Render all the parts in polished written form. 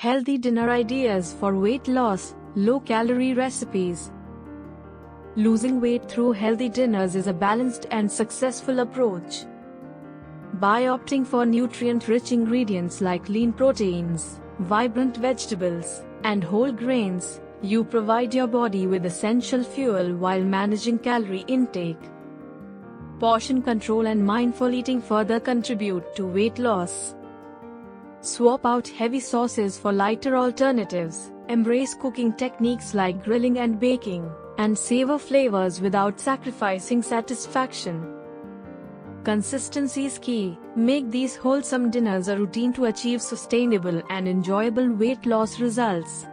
Healthy dinner ideas for weight loss, low-calorie recipes. Losing weight through healthy dinners is a balanced and successful approach. By opting for nutrient-rich ingredients like lean proteins, vibrant vegetables, and whole grains, you provide your body with essential fuel while managing calorie intake. Portion control and mindful eating further contribute to weight loss. Swap out heavy sauces for lighter alternatives, embrace cooking techniques like grilling and baking, and savor flavors without sacrificing satisfaction. Consistency is key. Make these wholesome dinners a routine to achieve sustainable and enjoyable weight loss results.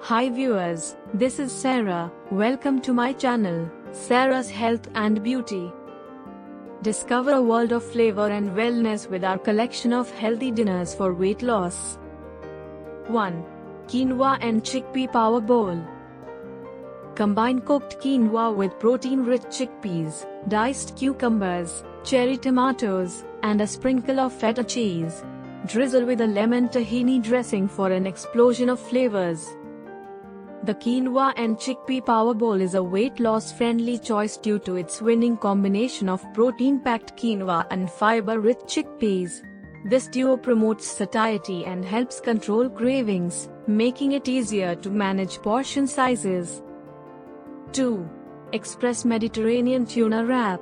Hi viewers, this is Sarah. Welcome to my channel, Sarah's Health and Beauty. Discover a world of flavor and wellness with our collection of healthy dinners for weight loss. 1. Quinoa and Chickpea Power Bowl. Combine cooked quinoa with protein-rich chickpeas, diced cucumbers, cherry tomatoes, and a sprinkle of feta cheese. Drizzle with a lemon tahini dressing for an explosion of flavors. The quinoa and chickpea power bowl is a weight loss friendly choice due to its winning combination of protein-packed quinoa and fiber-rich chickpeas. This duo promotes satiety and helps control cravings, making it easier to manage portion sizes. 2. Express Mediterranean Tuna Wrap.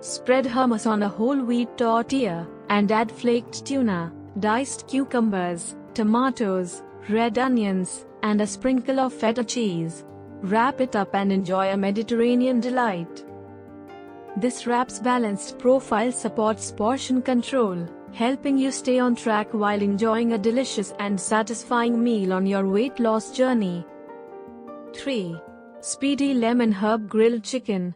Spread hummus on a whole wheat tortilla, and add flaked tuna, diced cucumbers, tomatoes, red onions, and a sprinkle of feta cheese. Wrap it up and enjoy a Mediterranean delight. This wrap's balanced profile supports portion control, helping you stay on track while enjoying a delicious and satisfying meal on your weight loss journey. 3. Speedy Lemon Herb Grilled Chicken.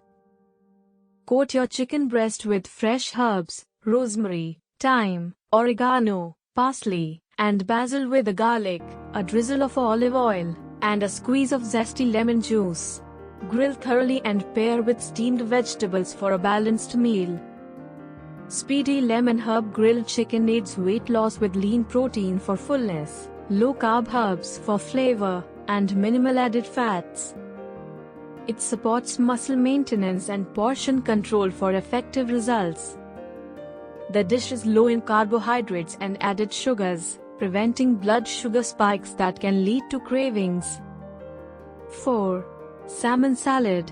Coat your chicken breast with fresh herbs, rosemary, thyme, oregano, parsley, and basil with a garlic, a drizzle of olive oil, and a squeeze of zesty lemon juice. Grill thoroughly and pair with steamed vegetables for a balanced meal. Speedy Lemon Herb Grilled Chicken aids weight loss with lean protein for fullness, low-carb herbs for flavor, and minimal added fats. It supports muscle maintenance and portion control for effective results. The dish is low in carbohydrates and added sugars, preventing blood sugar spikes that can lead to cravings. 4. Salmon Salad.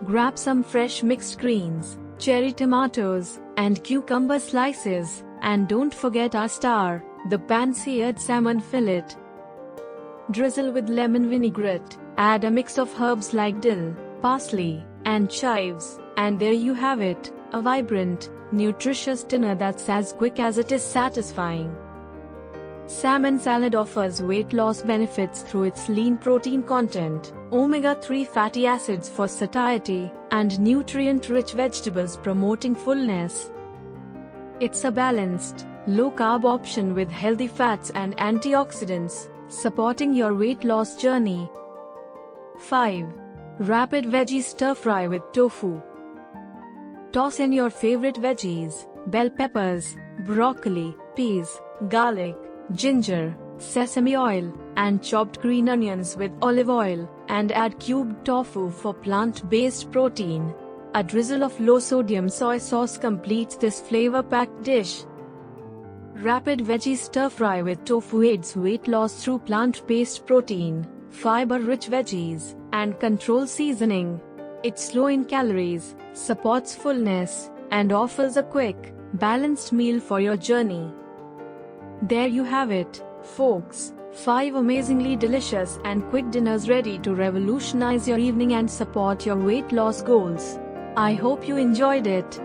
Grab some fresh mixed greens, cherry tomatoes, and cucumber slices, and don't forget our star, the pan-seared salmon fillet. Drizzle with lemon vinaigrette, add a mix of herbs like dill, parsley, and chives, and there you have it, a vibrant, nutritious dinner that's as quick as it is satisfying. Salmon salad offers weight loss benefits through its lean protein content, omega-3 fatty acids for satiety, and nutrient-rich vegetables promoting fullness. It's a balanced, low-carb option with healthy fats and antioxidants, supporting your weight loss journey. 5. Rapid Veggie Stir Fry with Tofu. Toss in your favorite veggies, bell peppers, broccoli, peas, garlic, ginger, sesame oil, and chopped green onions with olive oil, and add cubed tofu for plant-based protein. A drizzle of low-sodium soy sauce completes this flavor-packed dish. Rapid Veggie Stir Fry with Tofu aids weight loss through plant-based protein, fiber-rich veggies, and controlled seasoning. It's low in calories, supports fullness, and offers a quick, balanced meal for your journey. There you have it, folks. 5 amazingly delicious and quick dinners ready to revolutionize your evening and support your weight loss goals. I hope you enjoyed it.